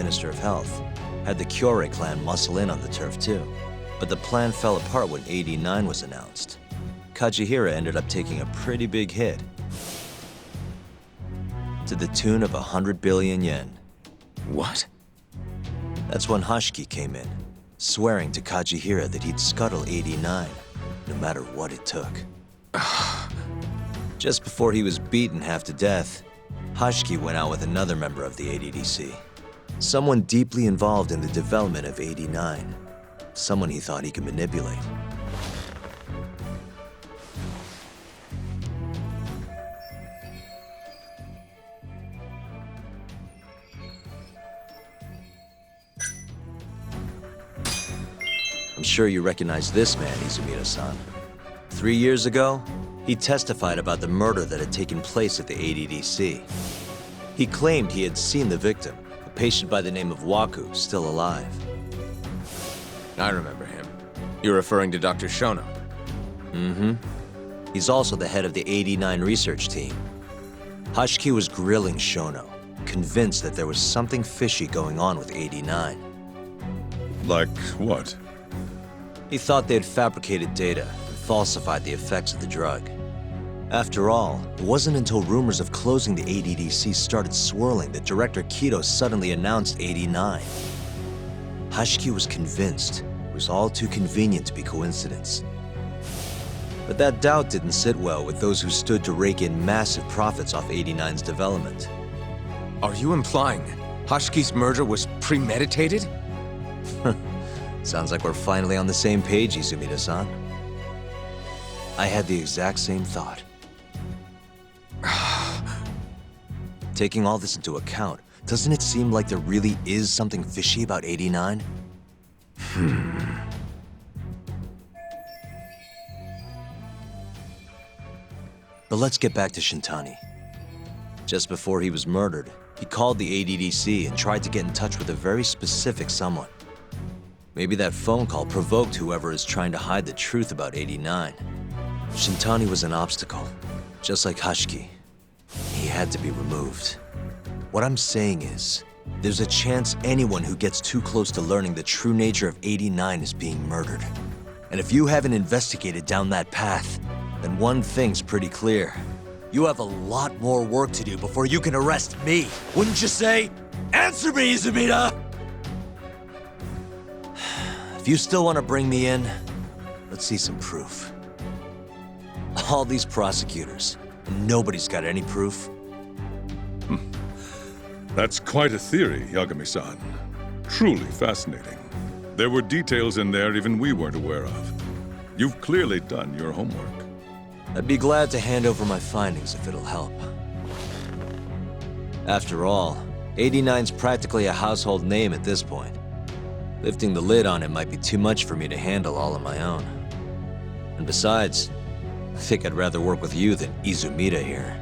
Minister of Health, had the Kyorei clan muscle in on the turf too. But the plan fell apart when AD9 was announced. Kajihira ended up taking a pretty big hit, to the tune of 100 billion yen. What? That's when Hashiki came in, swearing to Kajihira that he'd scuttle AD9, no matter what it took. Just before he was beaten half to death, Hashiki went out with another member of the ADDC. Someone deeply involved in the development of AD9. Someone he thought he could manipulate. I'm sure you recognize this man, Izumida-san. 3 years ago, he testified about the murder that had taken place at the ADDC. He claimed he had seen the victim, a patient by the name of Waku, still alive. I remember him. You're referring to Dr. Shono? Mm-hmm. He's also the head of the AD9 research team. Hashiki was grilling Shono, convinced that there was something fishy going on with AD9. Like what? He thought they had fabricated data and falsified the effects of the drug. After all, it wasn't until rumors of closing the ADDC started swirling that Director Kido suddenly announced AD9. Hashiki was convinced it was all too convenient to be coincidence. But that doubt didn't sit well with those who stood to rake in massive profits off AD9's development. Are you implying Hashiki's murder was premeditated? Sounds like we're finally on the same page, Izumida-san. I had the exact same thought. Taking all this into account, doesn't it seem like there really is something fishy about AD9? But let's get back to Shintani. Just before he was murdered, he called the ADDC and tried to get in touch with a very specific someone. Maybe that phone call provoked whoever is trying to hide the truth about AD9. Shintani was an obstacle, just like Hashiki. He had to be removed. What I'm saying is, there's a chance anyone who gets too close to learning the true nature of AD9 is being murdered. And if you haven't investigated down that path, then one thing's pretty clear. You have a lot more work to do before you can arrest me, wouldn't you say? Answer me, Izumida! If you still want to bring me in, let's see some proof. All these prosecutors, and nobody's got any proof. That's quite a theory, Yagami-san. Truly fascinating. There were details in there even we weren't aware of. You've clearly done your homework. I'd be glad to hand over my findings if it'll help. After all, AD9's practically a household name at this point. Lifting the lid on it might be too much for me to handle all on my own. And besides, I think I'd rather work with you than Izumida here.